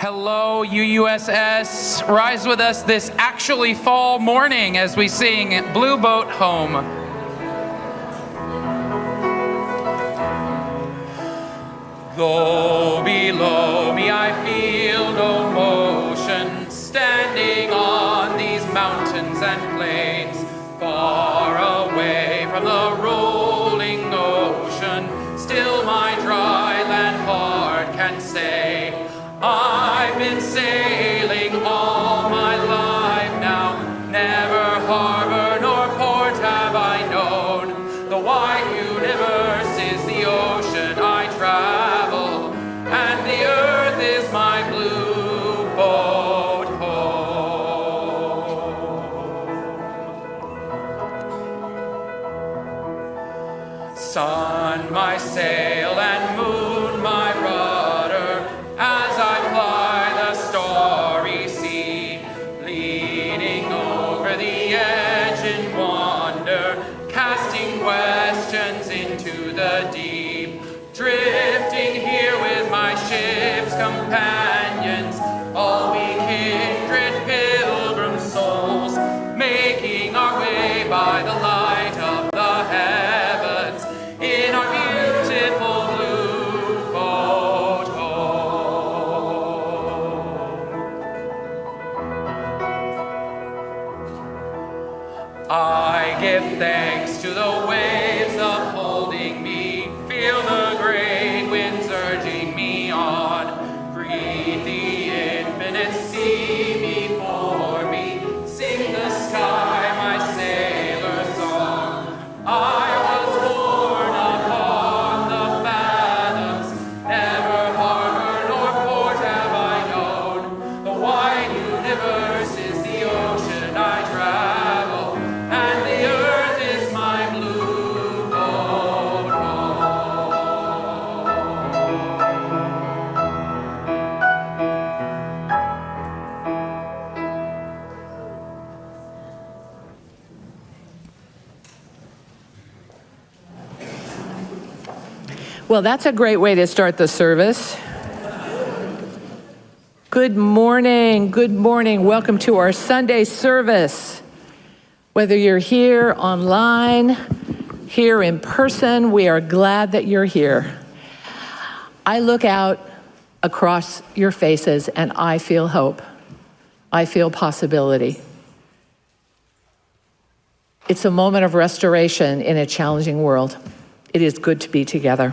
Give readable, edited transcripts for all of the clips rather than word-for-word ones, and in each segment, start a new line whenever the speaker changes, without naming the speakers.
Hello, UUSS. Rise with us this actually fall morning as we sing Blue Boat Home. Though below me I feel no motion, standing on these mountains and plains, far away from the rolling ocean, still my dry land heart can say, I've been sailing all my life now, never harbor nor port have I known. The wide universe is the ocean I travel, and the earth is my blue boat home. Sun, my sail, and moon, my rudder, as I ply the starry sea, leaning over the edge in wonder, casting questions into the deep, drifting here with my ship's companions, all we kindred pilgrim souls, making our way by the light of the heavens in our beautiful blue boat home. I give thanks to the waves upholding me, feel the great winds urging me on, breathe the infinite sea before me, sing the sky my sailor song. I was born upon the fathoms, never harbor nor port have I known. The wide universe is the ocean I travel, and the earth is my blue boat
Well, that's a great way to start the service. Good morning, good morning. Welcome to our Sunday service. Whether you're here online, here in person, we are glad that you're here. I look out across your faces and I feel hope. I feel possibility. It's a moment of restoration in a challenging world. It is good to be together.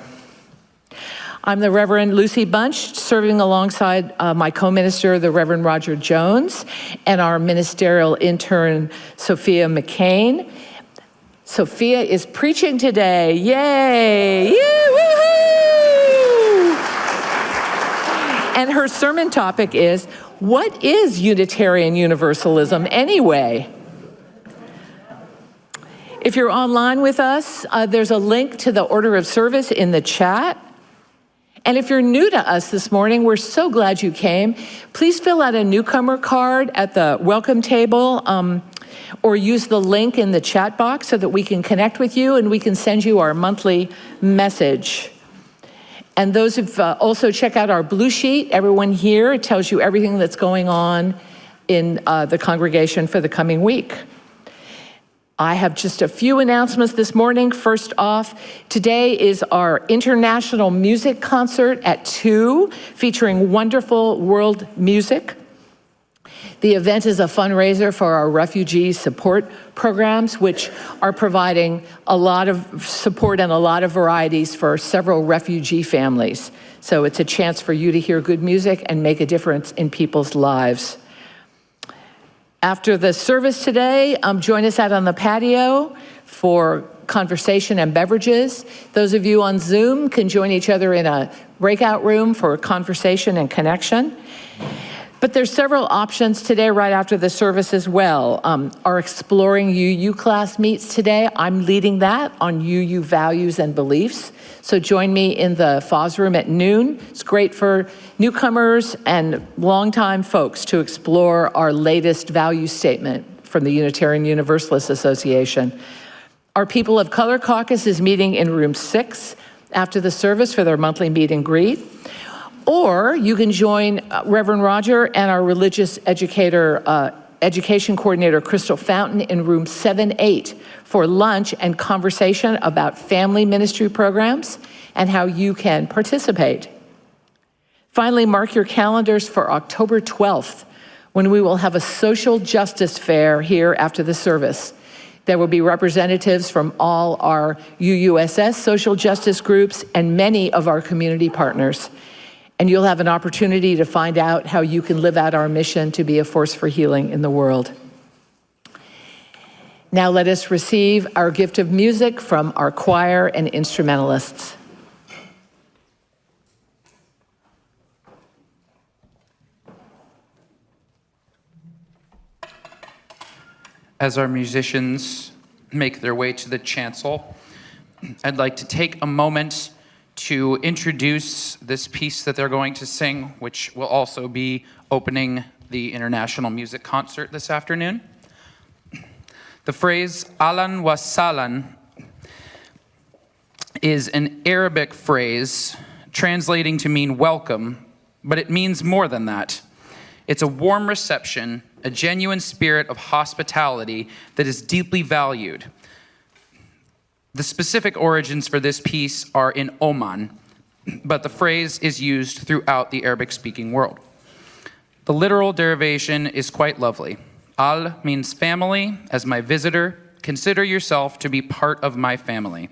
I'm the Reverend Lucy Bunch, serving alongside my co-minister, the Reverend Roger Jones, and our ministerial intern, Sophia McKean. Sophia is preaching today. Yay! Woo-hoo! And her sermon topic is, what is Unitarian Universalism anyway? If you're online with us, there's a link to the order of service in the chat. And if you're new to us this morning, we're so glad you came. Please fill out a newcomer card at the welcome table or use the link in the chat box so that we can connect with you and we can send you our monthly message. And those who've also check out our blue sheet, everyone here, it tells you everything that's going on in the congregation for the coming week. I have just a few announcements this morning. First off, today is our international music concert at 2, featuring wonderful world music. The event is a fundraiser for our refugee support programs, which are providing a lot of support and a lot of varieties for several refugee families. So it's a chance for you to hear good music and make a difference in people's lives. After the service today, join us out on the patio for conversation and beverages. Those of you on Zoom can join each other in a breakout room for conversation and connection. But there's several options today right after the service as well. Our Exploring UU class meets today. I'm leading that on UU values and beliefs. So join me in the FOS room at noon. It's great for newcomers and longtime folks to explore our latest value statement from the Unitarian Universalist Association. Our People of Color Caucus is meeting in room 6 after the service for their monthly meet and greet. Or you can join Reverend Roger and our religious education coordinator, Crystal Fountain, in room 7-8 for lunch and conversation about family ministry programs and how you can participate. Finally, mark your calendars for October 12th, when we will have a social justice fair here after the service. There will be representatives from all our UUSS social justice groups and many of our community partners. And you'll have an opportunity to find out how you can live out our mission to be a force for healing in the world. Now let us receive our gift of music from our choir and instrumentalists.
As our musicians make their way to the chancel, I'd like to take a moment to introduce this piece that they're going to sing, which will also be opening the International Music Concert this afternoon. The phrase "Ahlan wa sahlan" is an Arabic phrase translating to mean welcome, but it means more than that. It's a warm reception, a genuine spirit of hospitality that is deeply valued. The specific origins for this piece are in Oman, but the phrase is used throughout the Arabic-speaking world. The literal derivation is quite lovely. Al means family. As my visitor, consider yourself to be part of my family.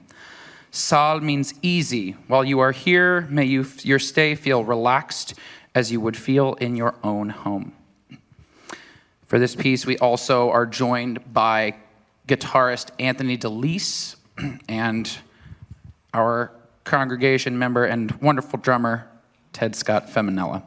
Sal means easy. While you are here, may your stay feel relaxed as you would feel in your own home. For this piece, we also are joined by guitarist Anthony DeLise and our congregation member and wonderful drummer, Ted Scott Feminella.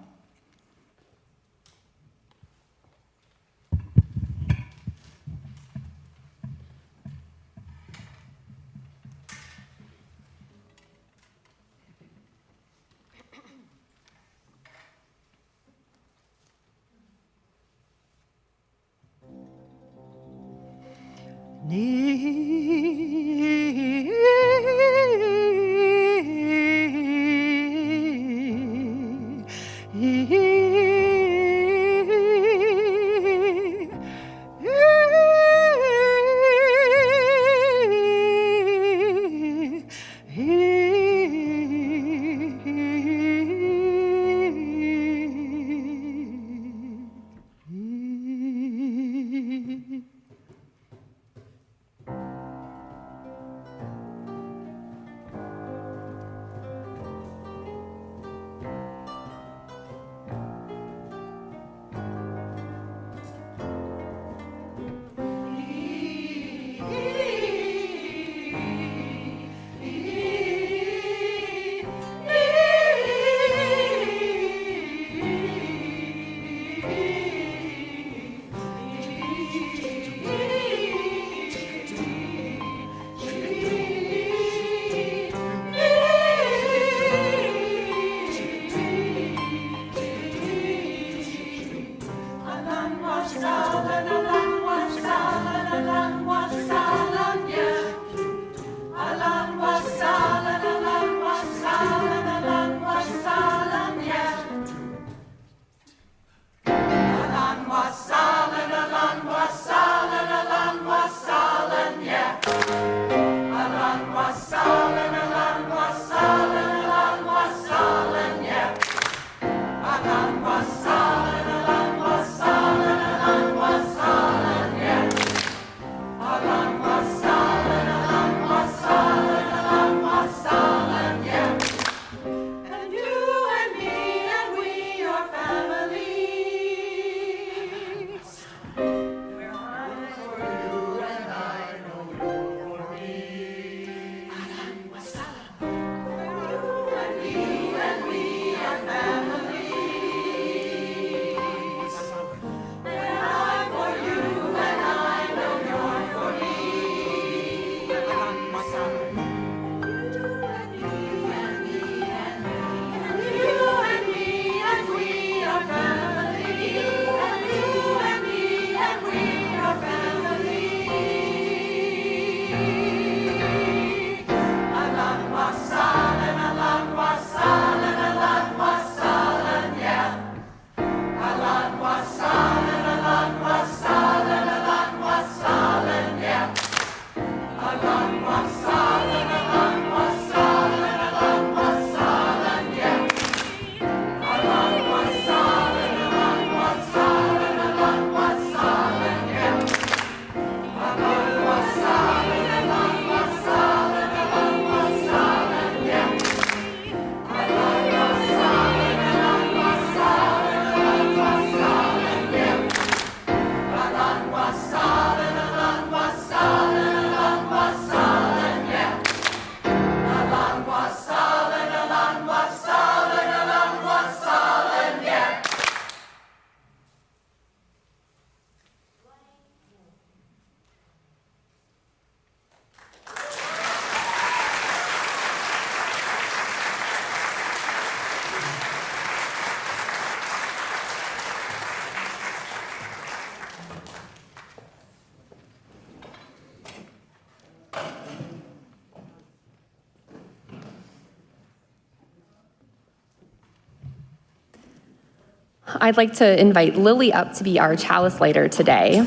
I'd like to invite Lily up to be our chalice lighter today.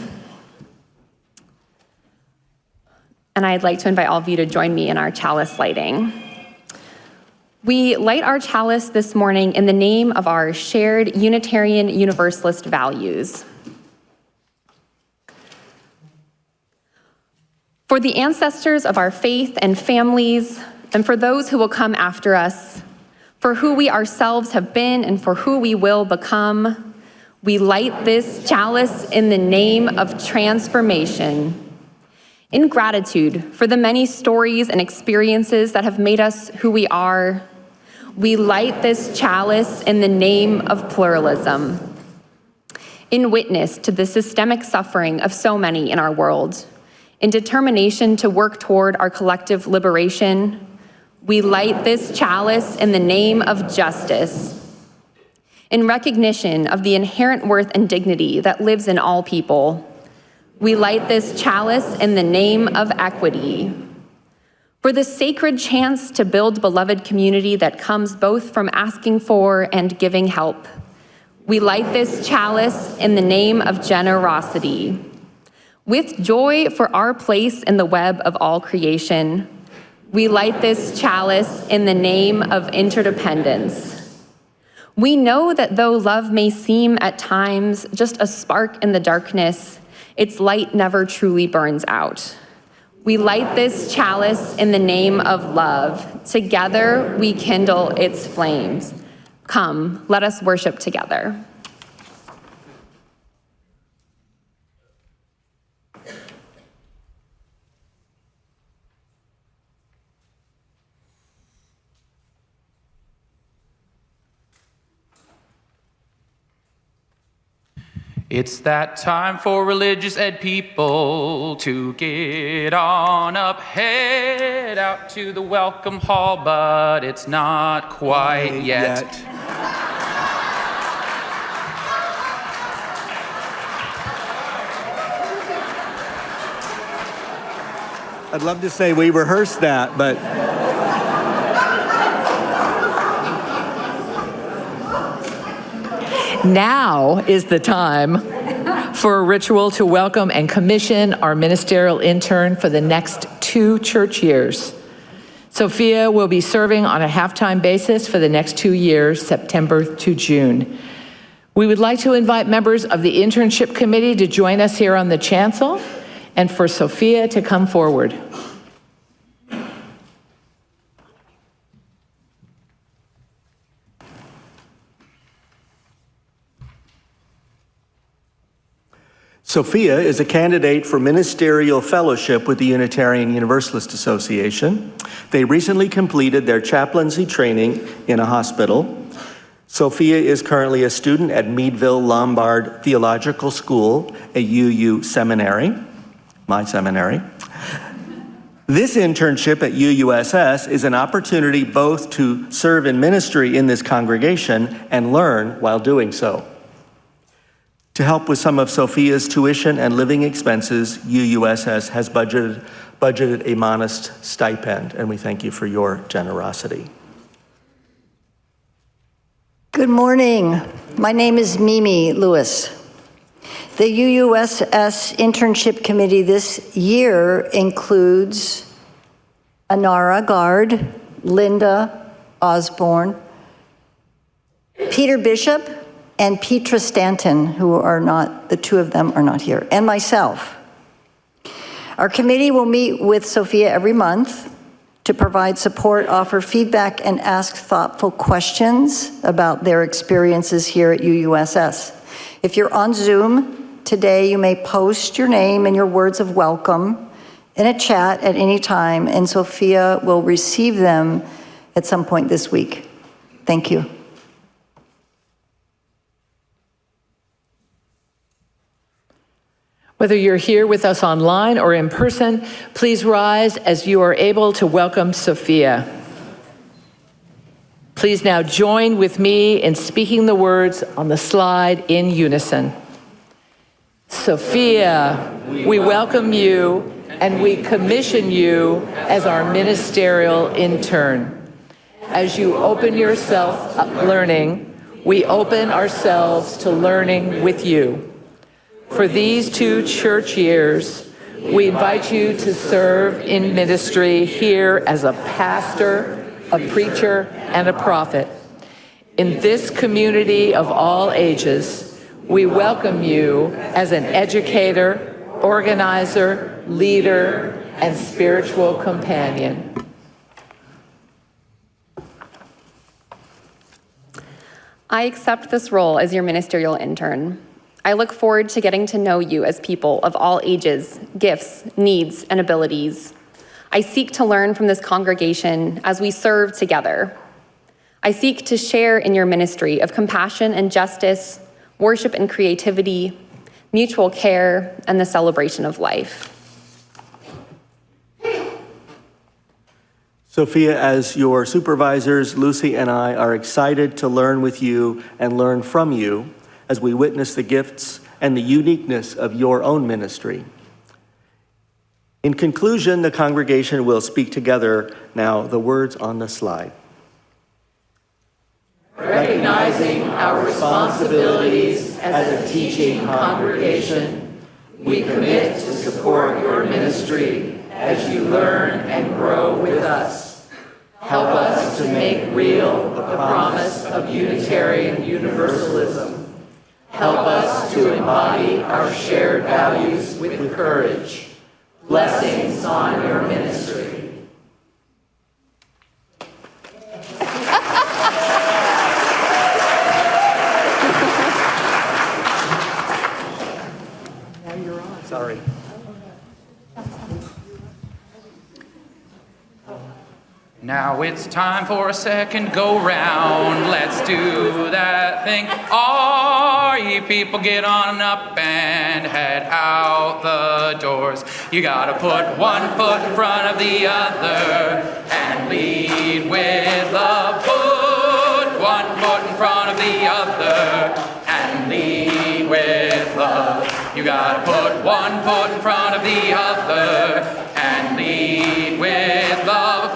And I'd like to invite all of you to join me in our chalice lighting. We light our chalice this morning in the name of our shared Unitarian Universalist values. For the ancestors of our faith and families, and for those who will come after us, for who we ourselves have been and for who we will become, we light this chalice in the name of transformation. In gratitude for the many stories and experiences that have made us who we are, we light this chalice in the name of pluralism. In witness to the systemic suffering of so many in our world, in determination to work toward our collective liberation, we light this chalice in the name of justice. In recognition of the inherent worth and dignity that lives in all people, we light this chalice in the name of equity. For the sacred chance to build beloved community that comes both from asking for and giving help, we light this chalice in the name of generosity. With joy for our place in the web of all creation, we light this chalice in the name of interdependence. We know that though love may seem at times just a spark in the darkness, its light never truly burns out. We light this chalice in the name of love. Together we kindle its flames. Come, let us worship together.
It's that time for religious ed people to get on up, head out to the welcome hall, but it's not quite yet.
I'd love to say we rehearsed that, but
now is the time for a ritual to welcome and commission our ministerial intern for the next 2 church years. Sophia will be serving on a half-time basis for the next 2 years, September to June. We would like to invite members of the Internship Committee to join us here on the chancel and for Sophia to come forward.
Sophia is a candidate for ministerial fellowship with the Unitarian Universalist Association. They recently completed their chaplaincy training in a hospital. Sophia is currently a student at Meadville Lombard Theological School, a UU seminary, my seminary. This internship at UUSS is an opportunity both to serve in ministry in this congregation and learn while doing so. To help with some of Sophia's tuition and living expenses, UUSS has budgeted a modest stipend, and we thank you for your generosity.
Good morning. My name is Mimi Lewis. The UUSS Internship Committee this year includes Anara Gard, Linda Osborne, Peter Bishop, and Petra Stanton, who are not, the 2 of them are not here, and myself. Our committee will meet with Sophia every month to provide support, offer feedback, and ask thoughtful questions about their experiences here at UUSS. If you're on Zoom today, you may post your name and your words of welcome in a chat at any time, and Sophia will receive them at some point this week. Thank you.
Whether you're here with us online or in person, please rise as you are able to welcome Sophia. Please now join with me in speaking the words on the slide in unison. Sophia, we welcome you and we commission you as our ministerial intern. As you open yourself up learning, we open ourselves to learning with you. For these 2 church years, we invite you to serve in ministry here as a pastor, a preacher, and a prophet. In this community of all ages, we welcome you as an educator, organizer, leader, and spiritual companion.
I accept this role as your ministerial intern. I look forward to getting to know you as people of all ages, gifts, needs, and abilities. I seek to learn from this congregation as we serve together. I seek to share in your ministry of compassion and justice, worship and creativity, mutual care, and the celebration of life.
Sophia, as your supervisors, Lucy and I are excited to learn with you and learn from you as we witness the gifts and the uniqueness of your own ministry. In conclusion, the congregation will speak together now the words on the slide.
Recognizing our responsibilities as a teaching congregation, we commit to support your ministry as you learn and grow with us. Help us to make real the promise of Unitarian Universalism. Help us to embody our shared values with courage. Blessings on your ministry.
Now you're on. Sorry.
Now it's time for a second go round. Let's do that thing. All ye people get on up and head out the doors. You gotta put one foot in front of the other and lead with love. Put one foot in front of the other and lead with love. You gotta put one foot in front of the other and lead with love.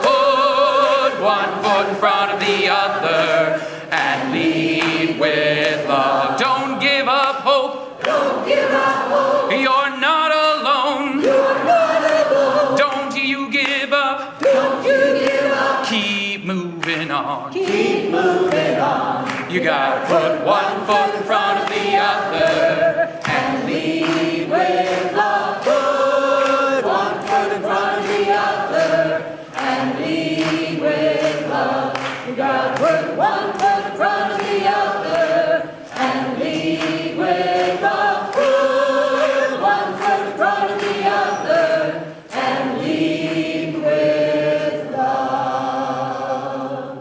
One foot in front of the other and lead with love. Don't give up hope.
Don't give up hope.
You're not alone.
You're not alone.
Don't you give up.
Don't you give up.
Keep moving on.
Keep moving on.
You gotta put one foot in front of the other and lead with love.
Put one foot in front of the other and lead with love. You gotta put one foot in front of the other and lead with love. Put one foot in front of the other and lead with love.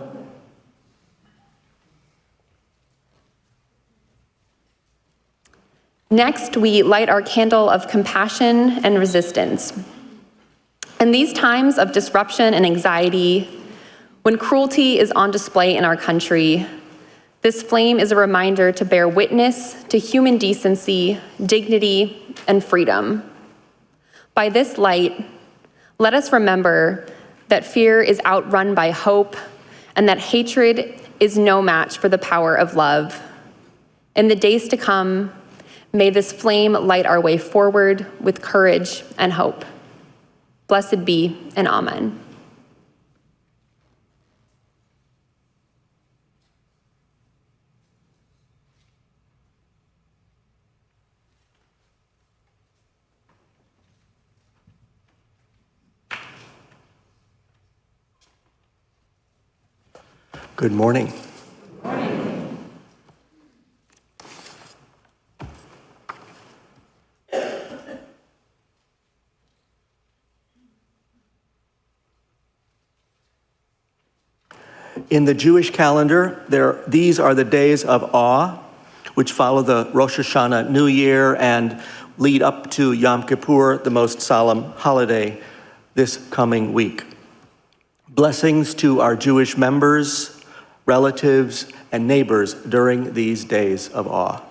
Next, we light our candle of compassion and resistance. In these times of disruption and anxiety, when cruelty is on display in our country, this flame is a reminder to bear witness to human decency, dignity, and freedom. By this light, let us remember that fear is outrun by hope and that hatred is no match for the power of love. In the days to come, may this flame light our way forward with courage and hope. Blessed be, and amen.
Good morning.
Good morning.
In the Jewish calendar, these are the days of awe, which follow the Rosh Hashanah New Year and lead up to Yom Kippur, the most solemn holiday this coming week. Blessings to our Jewish members, relatives, and neighbors during these days of awe.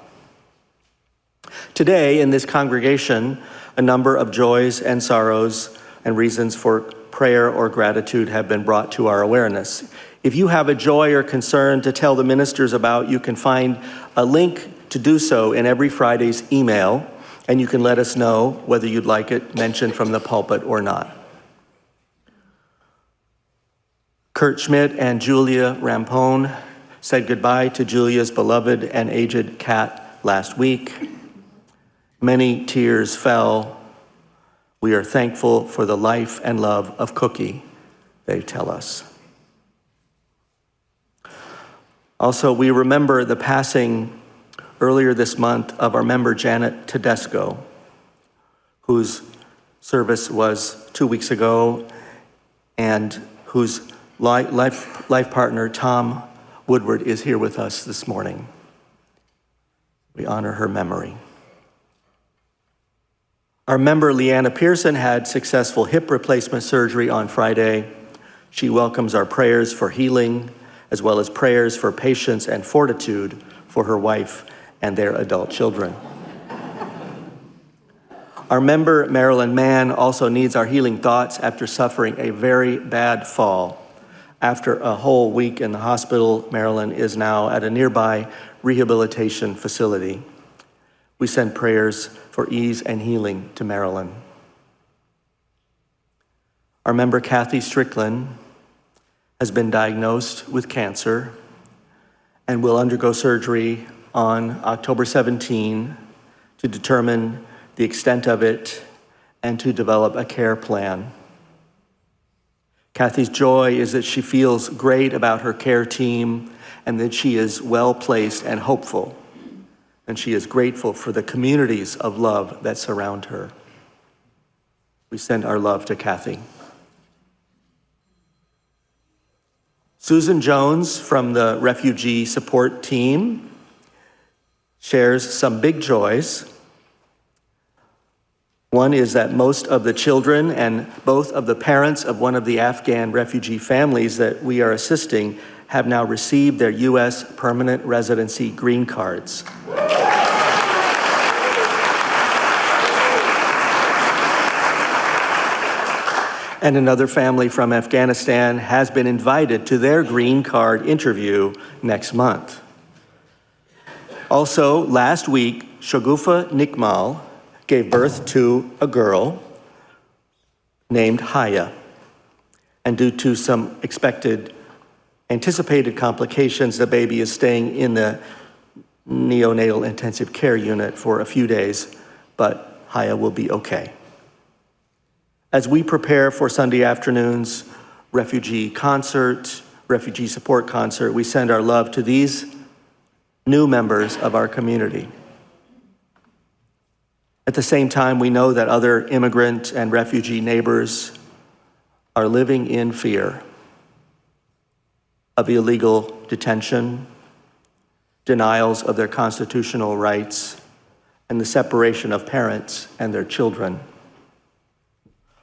Today, in this congregation, a number of joys and sorrows and reasons for prayer or gratitude have been brought to our awareness. If you have a joy or concern to tell the ministers about, you can find a link to do so in every Friday's email, and you can let us know whether you'd like it mentioned from the pulpit or not. Kurt Schmidt and Julia Rampone said goodbye to Julia's beloved and aged cat last week. Many tears fell. We are thankful for the life and love of Cookie, they tell us. Also, we remember the passing earlier this month of our member Janet Tedesco, whose service was 2 weeks ago, and whose life partner, Tom Woodward, is here with us this morning. We honor her memory. Our member Leanna Pearson had successful hip replacement surgery on Friday. She welcomes our prayers for healing, as well as prayers for patience and fortitude for her wife and their adult children. Our member Marilyn Mann also needs our healing thoughts after suffering a very bad fall. After a whole week in the hospital, Marilyn is now at a nearby rehabilitation facility. We send prayers for ease and healing to Marilyn. Our member Kathy Strickland has been diagnosed with cancer and will undergo surgery on October 17 to determine the extent of it and to develop a care plan. Kathy's joy is that she feels great about her care team and that she is well-placed and hopeful, and she is grateful for the communities of love that surround her. We send our love to Kathy. Susan Jones from the refugee support team shares some big joys. One is that most of the children and both of the parents of one of the Afghan refugee families that we are assisting have now received their U.S. permanent residency green cards. And another family from Afghanistan has been invited to their green card interview next month. Also, last week, Shogufa Nikmal gave birth to a girl named Haya. And due to some anticipated complications, the baby is staying in the neonatal intensive care unit for a few days, but Haya will be okay. As we prepare for Sunday afternoon's refugee support concert, we send our love to these new members of our community. At the same time, we know that other immigrant and refugee neighbors are living in fear of illegal detention, denials of their constitutional rights, and the separation of parents and their children.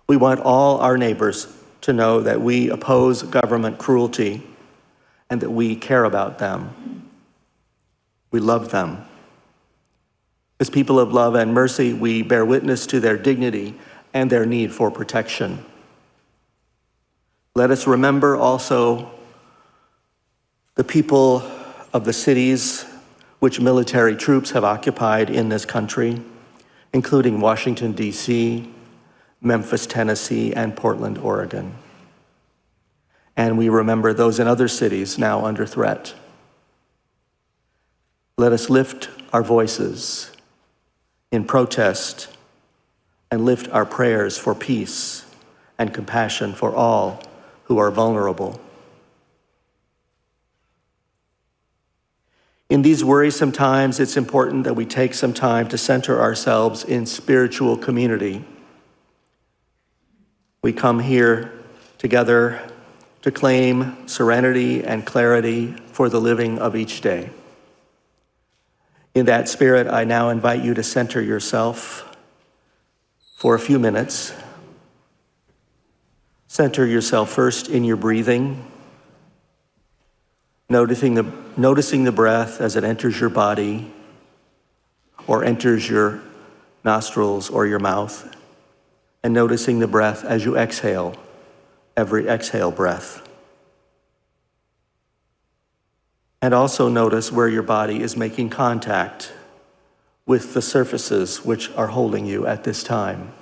We want all our neighbors to know that we oppose government cruelty and that we care about them. We love them. As people of love and mercy, we bear witness to their dignity and their need for protection. Let us remember also the people of the cities which military troops have occupied in this country, including Washington, D.C., Memphis, Tennessee, and Portland, Oregon. And we remember those in other cities now under threat. Let us lift our voices in protest and lift our prayers for peace and compassion for all who are vulnerable. In these worrisome times, it's important that we take some time to center ourselves in spiritual community. We come here together to claim serenity and clarity for the living of each day. In that spirit, I now invite you to center yourself for a few minutes. Center yourself first in your breathing, noticing the breath as it enters your body or enters your nostrils or your mouth, and noticing the breath as you exhale, every exhale breath. And also notice where your body is making contact with the surfaces which are holding you at this time.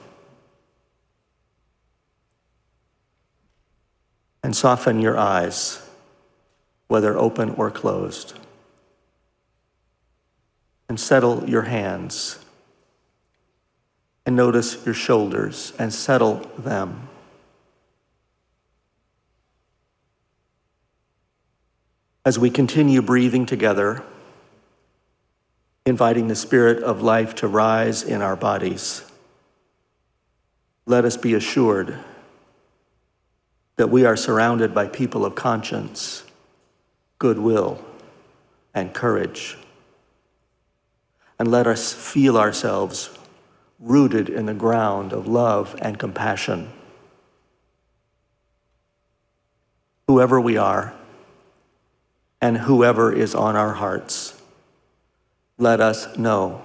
And soften your eyes, whether open or closed. And settle your hands. And notice your shoulders and settle them. As we continue breathing together, inviting the Spirit of life to rise in our bodies, let us be assured that we are surrounded by people of conscience, goodwill, and courage. And let us feel ourselves rooted in the ground of love and compassion. Whoever we are, and whoever is on our hearts, let us know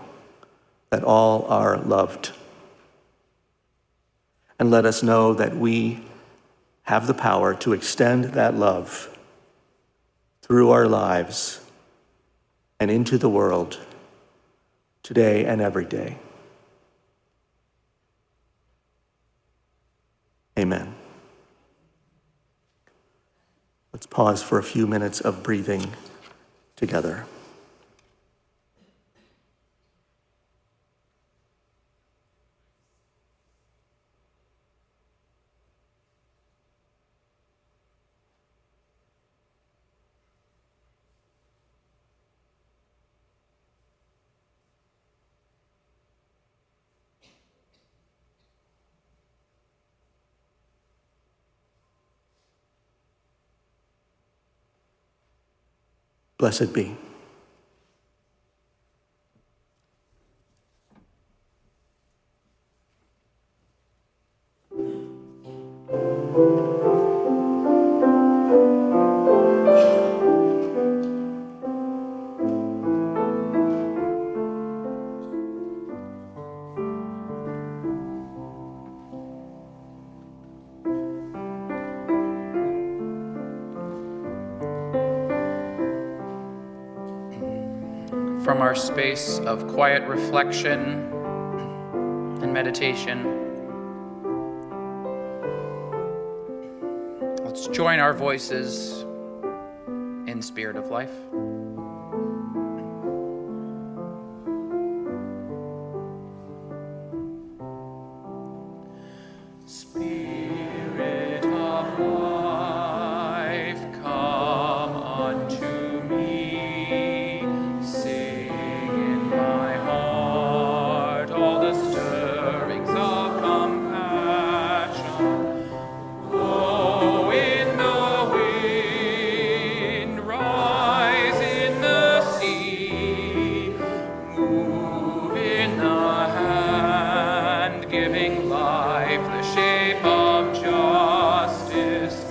that all are loved. And let us know that we have the power to extend that love through our lives and into the world today and every day. Amen. Let's pause for a few minutes of breathing together. Blessed be.
From our space of quiet reflection and meditation, let's join our voices in Spirit of Life. Spirit of life, come unto me. Sing in my heart all the stirrings of compassion. Blow in the wind, rise in the sea, move in the hand, giving life the shape of justice.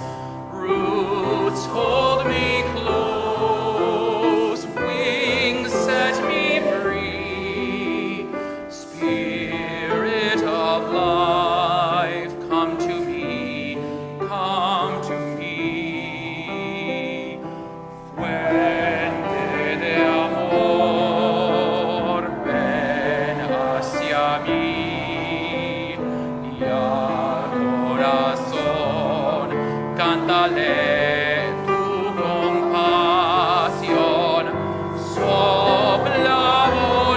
Roots hold me close, wings set me free. Spirit of life, come to me, come to me. Fuente de amor, ven hacia mí. Y al corazón, cántale tu compasión. Sopla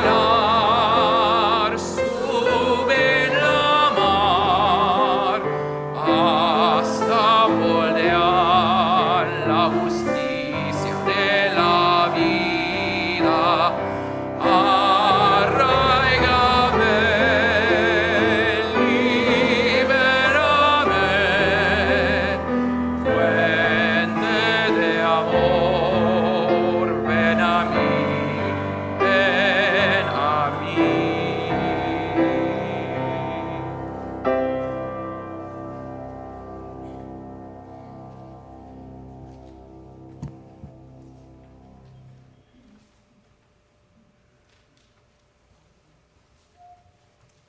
volar, sube en la mar, hasta moldear la justicia de la vida. Arraigame, libérame, fuente de amor, ven a mí, ven a mí.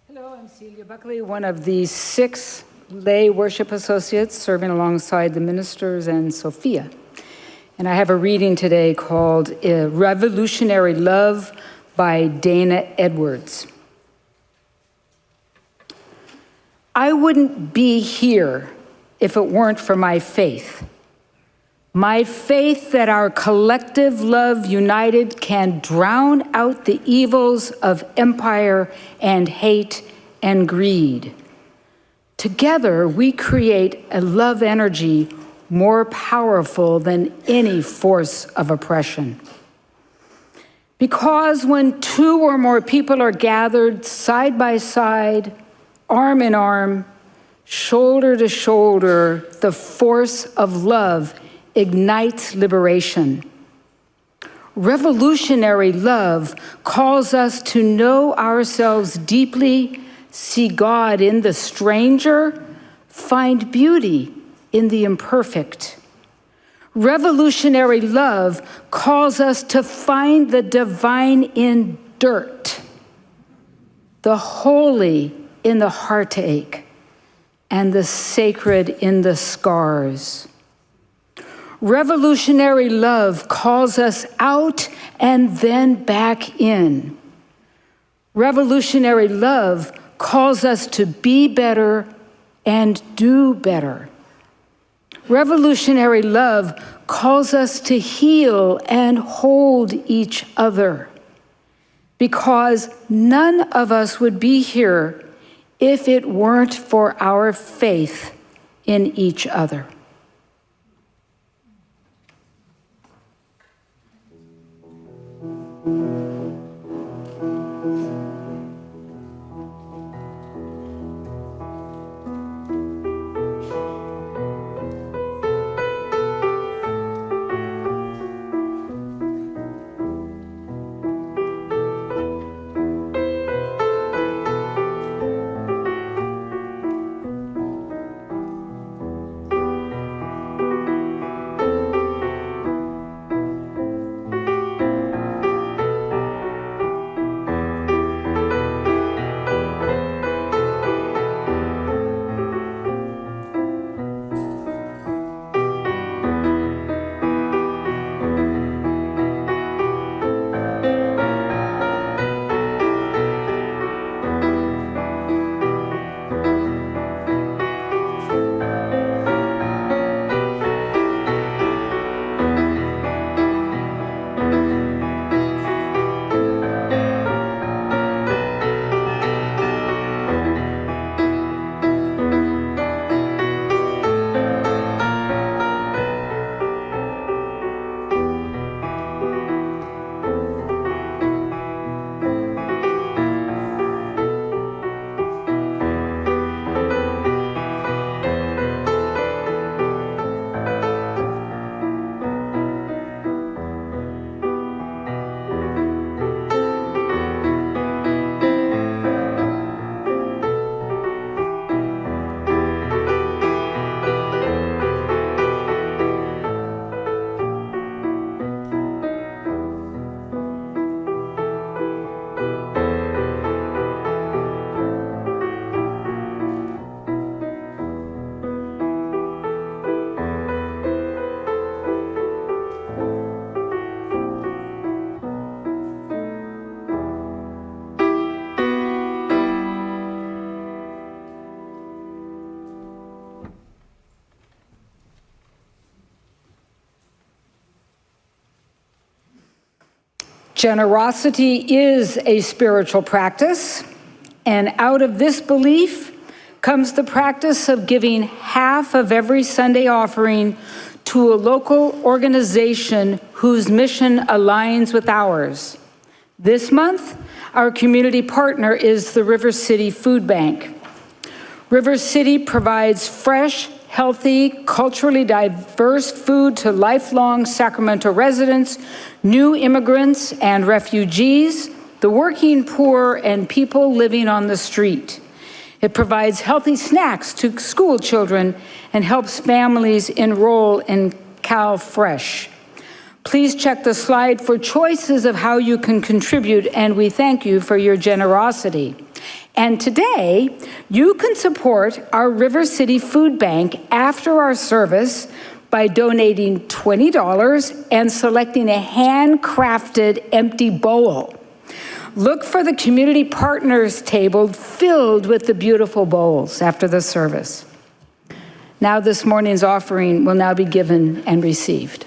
Hello, I'm Celia Buckley, one of the 6 lay worship associates serving alongside the ministers and Sophia. And I have a reading today called Revolutionary Love by Dana Edwards. I wouldn't be here if it weren't for my faith. My faith that our collective love united can drown out the evils of empire and hate and greed. Together, we create a love energy more powerful than any force of oppression. Because when two or more people are gathered side by side, arm in arm, shoulder to shoulder, the force of love ignites liberation. Revolutionary love calls us to know ourselves deeply, see God in the stranger, find beauty in the imperfect. Revolutionary love calls us to find the divine in dirt, the holy in the heartache, and the sacred in the scars. Revolutionary love calls us out and then back in. Revolutionary love calls us to be better and do better. Revolutionary love calls us to heal and hold each other, because none of us would be here if it weren't for our faith in each other. Generosity is a spiritual practice, and out of this belief comes the practice of giving half of every Sunday offering to a local organization whose mission aligns with ours. This month, our community partner is the River City Food Bank. River City provides fresh, healthy, culturally diverse food to lifelong Sacramento residents, new immigrants and refugees, the working poor, and people living on the street. It provides healthy snacks to school children and helps families enroll in CalFresh. Please check the slide for choices of how you can contribute, and we thank you for your generosity. And today, you can support our River City Food Bank after our service by donating $20 and selecting a handcrafted empty bowl. Look for the community partners table filled with the beautiful bowls after the service. Now this morning's offering will now be given and received.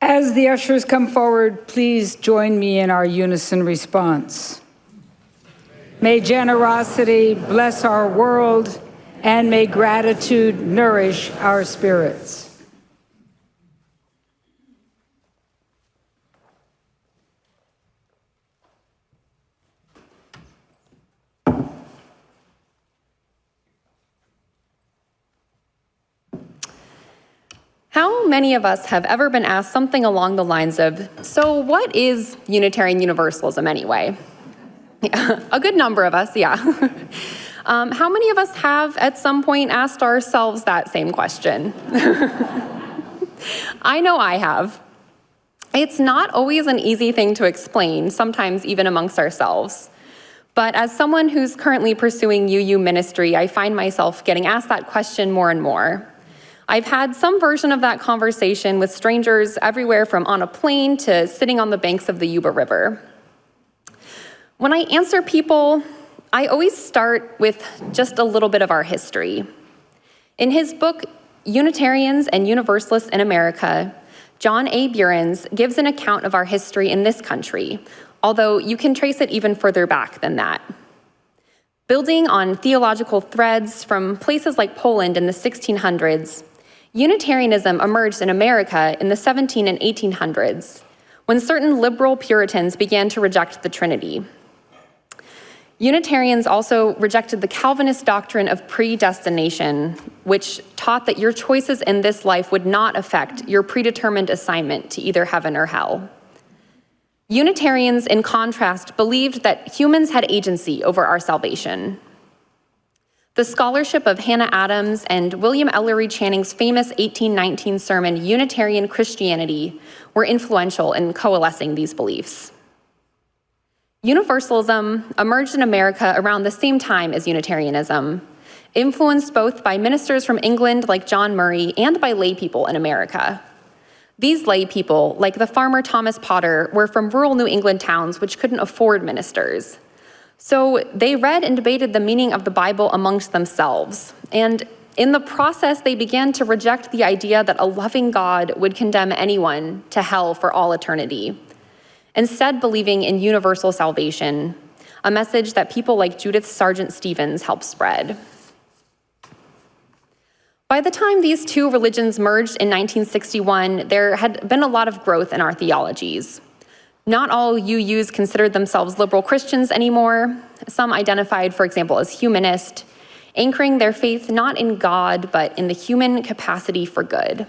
As the ushers come forward, please join me in our unison response. May generosity bless our world, and may gratitude nourish our spirits.
How many of us have ever been asked something along the lines of, so what is Unitarian Universalism anyway? Yeah, a good number of us, yeah. How many of us have at some point asked ourselves that same question? I know I have. It's not always an easy thing to explain, sometimes even amongst ourselves. But as someone who's currently pursuing UU ministry, I find myself getting asked that question more and more. I've had some version of that conversation with strangers everywhere from on a plane to sitting on the banks of the Yuba River. When I answer people, I always start with just a little bit of our history. In his book, Unitarians and Universalists in America, John A. Burens gives an account of our history in this country, although you can trace it even further back than that. Building on theological threads from places like Poland in the 1600s, Unitarianism emerged in America in the 1700s and 1800s, when certain liberal Puritans began to reject the Trinity. Unitarians also rejected the Calvinist doctrine of predestination, which taught that your choices in this life would not affect your predetermined assignment to either heaven or hell. Unitarians, in contrast, believed that humans had agency over our salvation. The scholarship of Hannah Adams and William Ellery Channing's famous 1819 sermon, Unitarian Christianity, were influential in coalescing these beliefs. Universalism emerged in America around the same time as Unitarianism, influenced both by ministers from England like John Murray and by lay people in America. These lay people, like the farmer Thomas Potter, were from rural New England towns which couldn't afford ministers. So they read and debated the meaning of the Bible amongst themselves. And in the process, they began to reject the idea that a loving God would condemn anyone to hell for all eternity, instead believing in universal salvation, a message that people like Judith Sargent Stevens helped spread. By the time these two religions merged in 1961, there had been a lot of growth in our theologies. Not all UUs considered themselves liberal Christians anymore. Some identified, for example, as humanist, anchoring their faith not in God, but in the human capacity for good.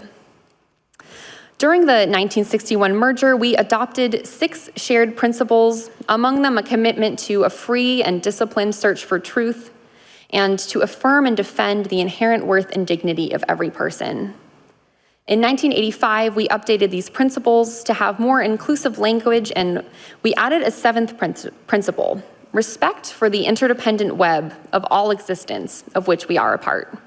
During the 1961 merger, we adopted 6 shared principles, among them a commitment to a free and disciplined search for truth, and to affirm and defend the inherent worth and dignity of every person. In 1985, we updated these principles to have more inclusive language, and we added a 7th principle, respect for the interdependent web of all existence, of which we are a part.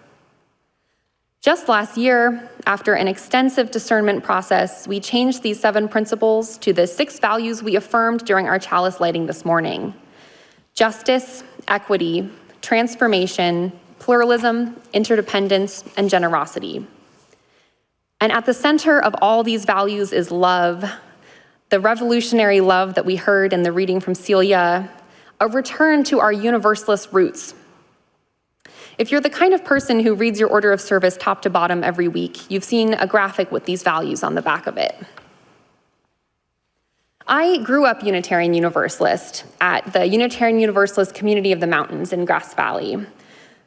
Just last year, after an extensive discernment process, we changed these 7 principles to the 6 values we affirmed during our chalice lighting this morning: justice, equity, transformation, pluralism, interdependence, and generosity. And at the center of all these values is love, the revolutionary love that we heard in the reading from Celia, a return to our Universalist roots. If you're the kind of person who reads your order of service top to bottom every week, you've seen a graphic with these values on the back of it. I grew up Unitarian Universalist at the Unitarian Universalist Community of the Mountains in Grass Valley.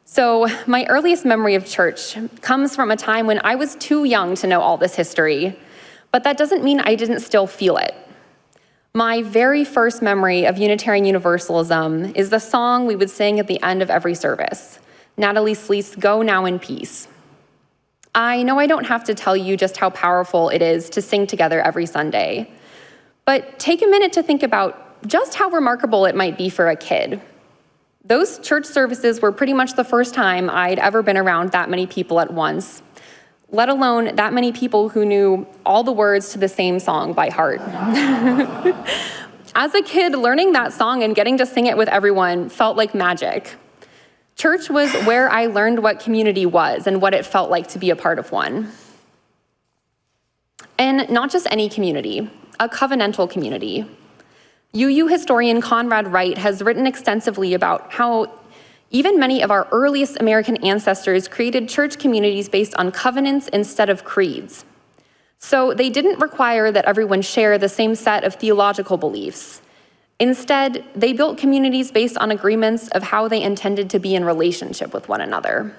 So my earliest memory of church comes from a time when I was too young to know all this history, but that doesn't mean I didn't still feel it. My very first memory of Unitarian Universalism is the song we would sing at the end of every service, Natalie Sleeth's "Go Now in Peace." I know I don't have to tell you just how powerful it is to sing together every Sunday, but take a minute to think about just how remarkable it might be for a kid. Those church services were pretty much the first time I'd ever been around that many people at once, let alone that many people who knew all the words to the same song by heart. As a kid, learning that song and getting to sing it with everyone felt like magic. Church was where I learned what community was and what it felt like to be a part of one. And not just any community, a covenantal community. UU historian Conrad Wright has written extensively about how even many of our earliest American ancestors created church communities based on covenants instead of creeds. So they didn't require that everyone share the same set of theological beliefs. Instead, they built communities based on agreements of how they intended to be in relationship with one another.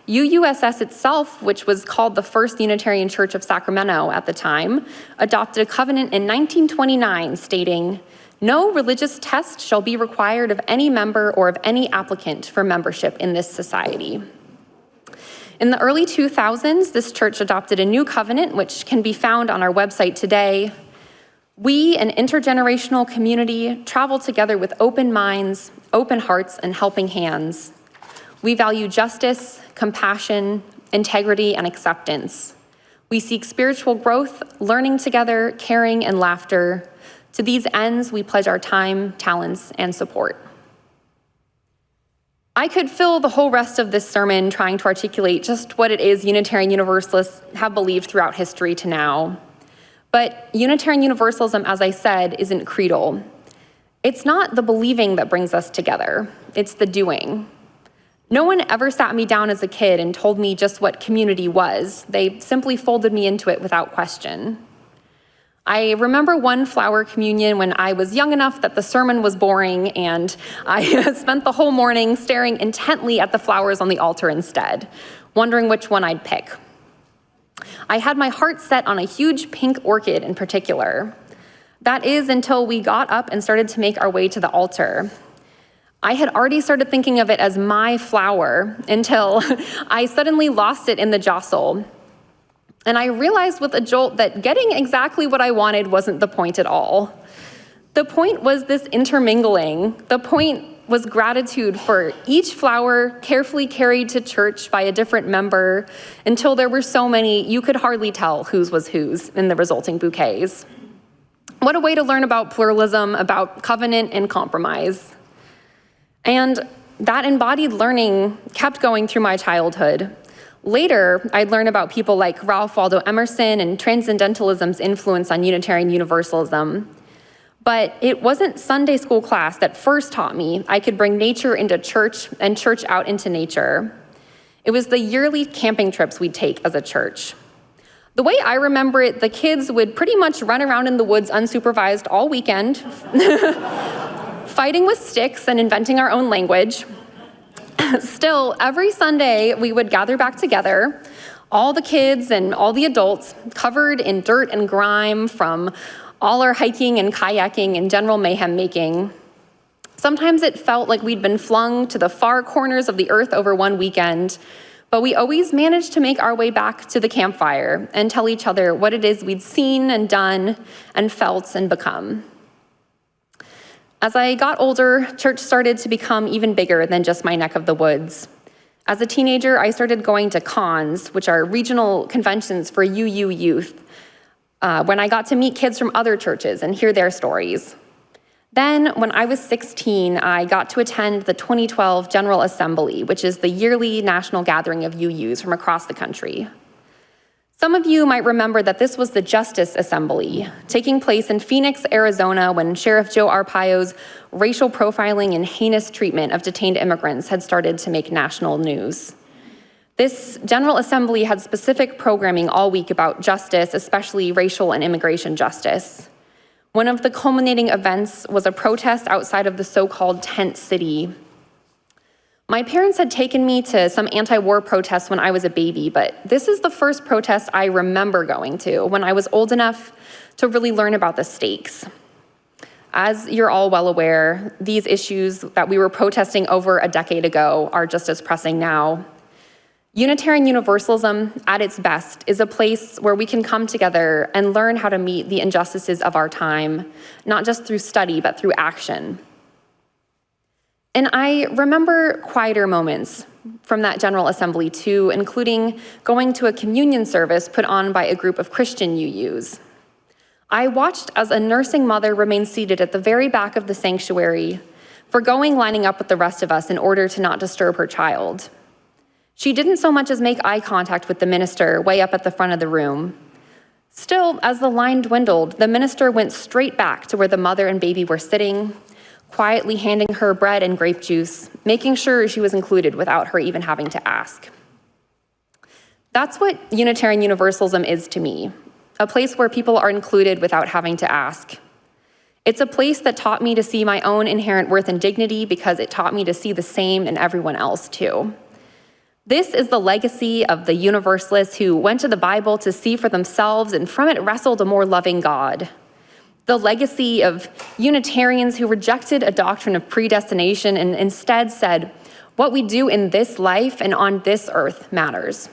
UUSS itself, which was called the First Unitarian Church of Sacramento at the time, adopted a covenant in 1929 stating, "No religious test shall be required of any member or of any applicant for membership in this society." In the early 2000s, this church adopted a new covenant, which can be found on our website today. We, an intergenerational community, travel together with open minds, open hearts, and helping hands. We value justice, compassion, integrity, and acceptance. We seek spiritual growth, learning together, caring, and laughter. To these ends, we pledge our time, talents, and support. I could fill the whole rest of this sermon trying to articulate just what it is Unitarian Universalists have believed throughout history to now. But Unitarian Universalism, as I said, isn't creedal. It's not the believing that brings us together, it's the doing. No one ever sat me down as a kid and told me just what community was. They simply folded me into it without question. I remember one flower communion when I was young enough that the sermon was boring, and I spent the whole morning staring intently at the flowers on the altar instead, wondering which one I'd pick. I had my heart set on a huge pink orchid in particular. That is until we got up and started to make our way to the altar. I had already started thinking of it as my flower until I suddenly lost it in the jostle. And I realized with a jolt that getting exactly what I wanted wasn't the point at all. The point was this intermingling. The point was gratitude for each flower carefully carried to church by a different member until there were so many you could hardly tell whose was whose in the resulting bouquets. What a way to learn about pluralism, about covenant and compromise. And that embodied learning kept going through my childhood. Later, I'd learn about people like Ralph Waldo Emerson and Transcendentalism's influence on Unitarian Universalism. But it wasn't Sunday school class that first taught me I could bring nature into church and church out into nature. It was the yearly camping trips we'd take as a church. The way I remember it, the kids would pretty much run around in the woods unsupervised all weekend, fighting with sticks and inventing our own language. Still, every Sunday we would gather back together, all the kids and all the adults covered in dirt and grime from all our hiking and kayaking and general mayhem making. Sometimes it felt like we'd been flung to the far corners of the earth over one weekend, but we always managed to make our way back to the campfire and tell each other what it is we'd seen and done and felt and become. As I got older, church started to become even bigger than just my neck of the woods. As a teenager, I started going to cons, which are regional conventions for UU youth, when I got to meet kids from other churches and hear their stories. Then, when I was 16, I got to attend the 2012 General Assembly, which is the yearly national gathering of UUs from across the country. Some of you might remember that this was the Justice Assembly, taking place in Phoenix, Arizona, when Sheriff Joe Arpaio's racial profiling and heinous treatment of detained immigrants had started to make national news. This General Assembly had specific programming all week about justice, especially racial and immigration justice. One of the culminating events was a protest outside of the so-called tent city. My parents had taken me to some anti-war protests when I was a baby, but this is the first protest I remember going to when I was old enough to really learn about the stakes. As you're all well aware, these issues that we were protesting over a decade ago are just as pressing now. Unitarian Universalism, at its best, is a place where we can come together and learn how to meet the injustices of our time, not just through study, but through action. And I remember quieter moments from that General Assembly too, including going to a communion service put on by a group of Christian UUs. I watched as a nursing mother remained seated at the very back of the sanctuary, forgoing lining up with the rest of us in order to not disturb her child. She didn't so much as make eye contact with the minister way up at the front of the room. Still, as the line dwindled, the minister went straight back to where the mother and baby were sitting, quietly handing her bread and grape juice, making sure she was included without her even having to ask. That's what Unitarian Universalism is to me, a place where people are included without having to ask. It's a place that taught me to see my own inherent worth and dignity because it taught me to see the same in everyone else too. This is the legacy of the Universalists who went to the Bible to see for themselves and from it wrestled a more loving God. The legacy of Unitarians who rejected a doctrine of predestination and instead said, what we do in this life and on this earth matters.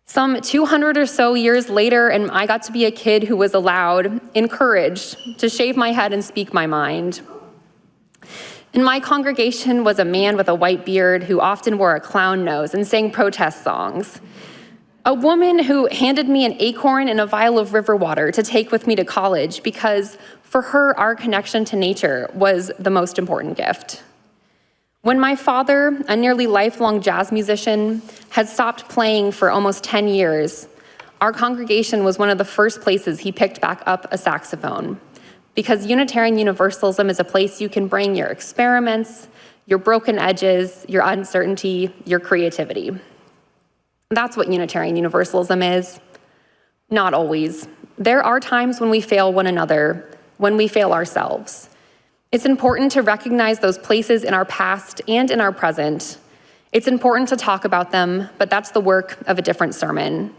Some 200 or so years later, and I got to be a kid who was allowed, encouraged, to shave my head and speak my mind. In my congregation was a man with a white beard who often wore a clown nose and sang protest songs. A woman who handed me an acorn and a vial of river water to take with me to college because for her, our connection to nature was the most important gift. When my father, a nearly lifelong jazz musician, had stopped playing for almost 10 years, our congregation was one of the first places he picked back up a saxophone. Because Unitarian Universalism is a place you can bring your experiments, your broken edges, your uncertainty, your creativity. That's what Unitarian Universalism is. Not always. There are times when we fail one another, when we fail ourselves. It's important to recognize those places in our past and in our present. It's important to talk about them, but that's the work of a different sermon.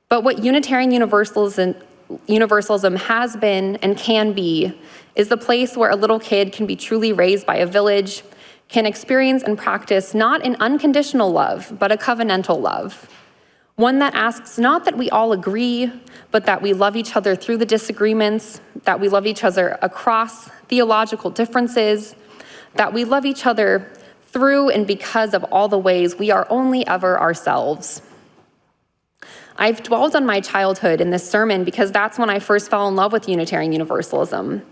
But what Unitarian Universalism has been and can be is the place where a little kid can be truly raised by a village, can experience and practice not an unconditional love, but a covenantal love. One that asks not that we all agree, but that we love each other through the disagreements, that we love each other across theological differences, that we love each other through and because of all the ways we are only ever ourselves. I've dwelled on my childhood in this sermon because that's when I first fell in love with Unitarian Universalism.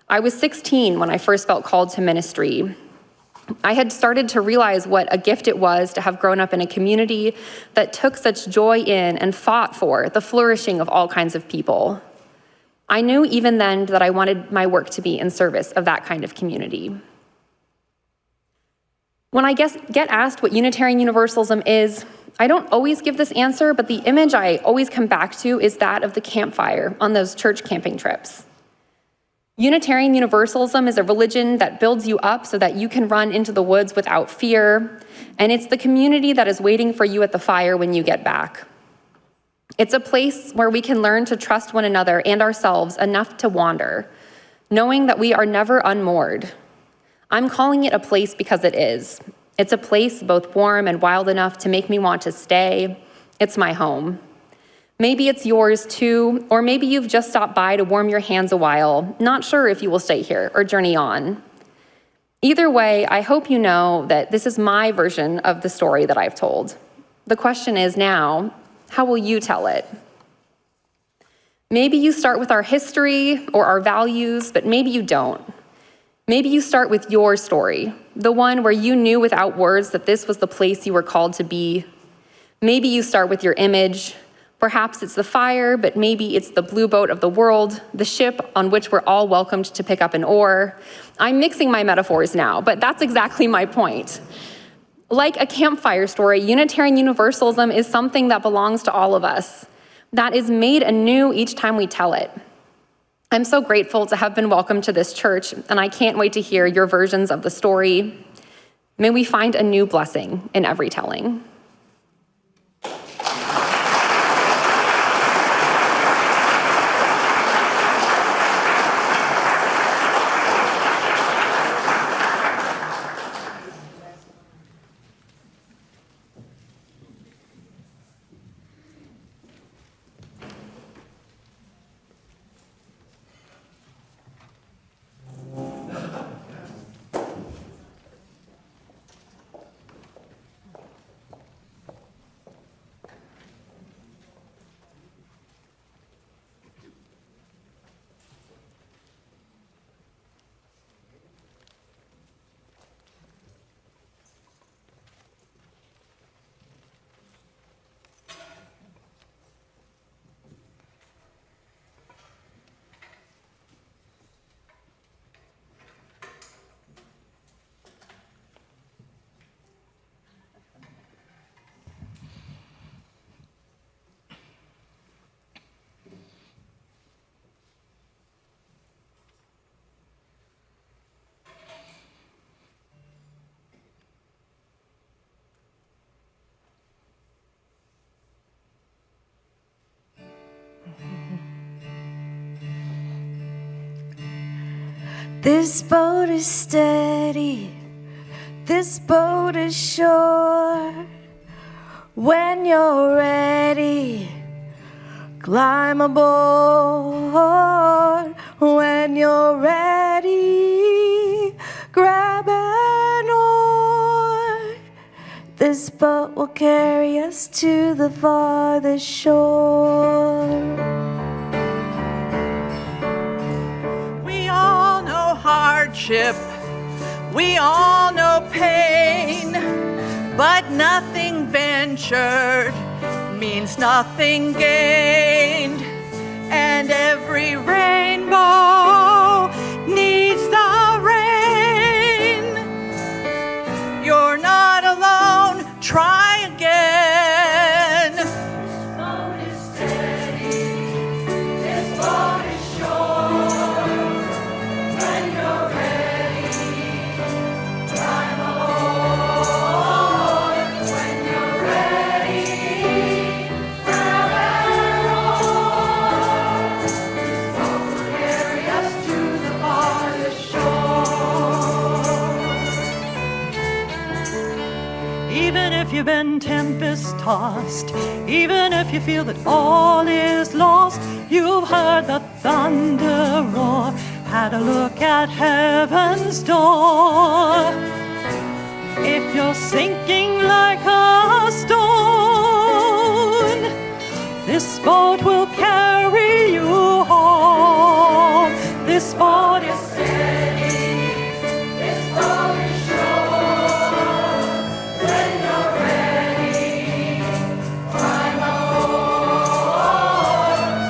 I was 16 when I first felt called to ministry. I had started to realize what a gift it was to have grown up in a community that took such joy in and fought for the flourishing of all kinds of people. I knew even then that I wanted my work to be in service of that kind of community. When I get asked what Unitarian Universalism is, I don't always give this answer, but the image I always come back to is that of the campfire on those church camping trips. Unitarian Universalism is a religion that builds you up so that you can run into the woods without fear, and it's the community that is waiting for you at the fire when you get back. It's a place where we can learn to trust one another and ourselves enough to wander, knowing that we are never unmoored. I'm calling it a place because it is. It's a place both warm and wild enough to make me want to stay. It's my home. Maybe it's yours too, or maybe you've just stopped by to warm your hands a while, not sure if you will stay here or journey on. Either way, I hope you know that this is my version of the story that I've told. The question is now, how will you tell it? Maybe you start with our history or our values, but maybe you don't. Maybe you start with your story, the one where you knew without words that this was the place you were called to be. Maybe you start with your image. Perhaps it's the fire, but maybe it's the blue boat of the world, the ship on which we're all welcomed to pick up an oar. I'm mixing my metaphors now, but that's exactly my point. Like a campfire story, Unitarian Universalism is something that belongs to all of us, that is made anew each time we tell it. I'm so grateful to have been welcomed to this church, and I can't wait to hear your versions of the story. May we find a new blessing in every telling.
This boat is steady, this boat is sure. When you're ready, climb aboard. When you're ready, grab an oar. This boat will carry us to the farthest shore.
Hardship, we all know pain, but nothing ventured means nothing gained, and every rainbow needs the rain you've been tempest-tossed, even if you feel that all is lost, you've heard the thunder roar, had a look at heaven's door. If you're sinking like a stone, this boat will carry you home. This boat is steady, this boat is sure. When you're ready, climb aboard.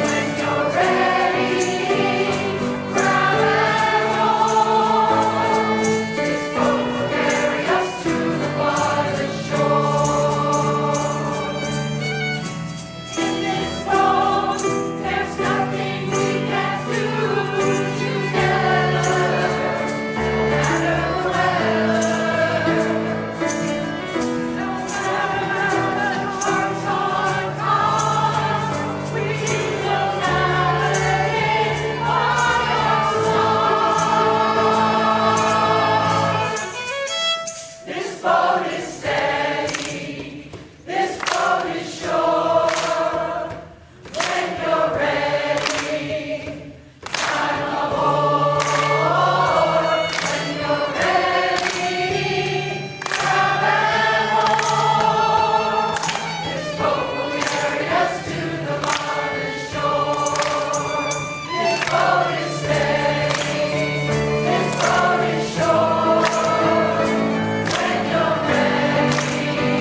When you're ready, grab and hold. This boat will carry us to the farthest shore. In this boat, there's nothing we can't do together, no matter the weather. No matter hard times, we will never get by our side. This boat is steady, this boat is sure. When you're ready, climb aboard. When you're ready, grab and hold. This boat will carry us to the farthest shore. This boat is steady, this boat is sure. When you're ready,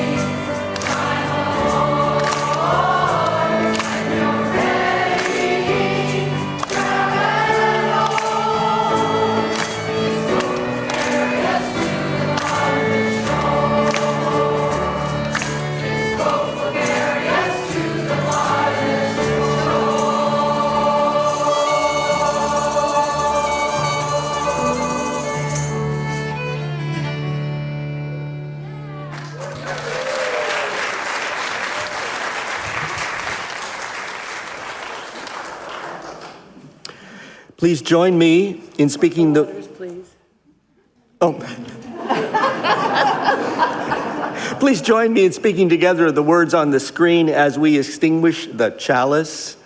climb aboard. When you're ready, grab and hold. This boat will carry us to the farthest shore. This boat will carry us to the farthest
Please join me in speaking the... Oh. Please join me in speaking together the words on the screen as we extinguish the chalice.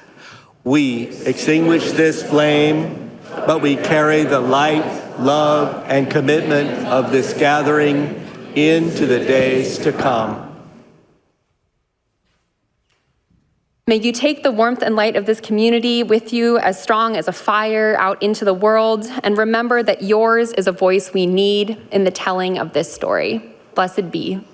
We extinguish this flame, but we carry the light, love, and commitment of this gathering into the days to come.
May you take the warmth and light of this community with you as strong as a fire out into the world, and remember that yours is a voice we need in the telling of this story. Blessed be.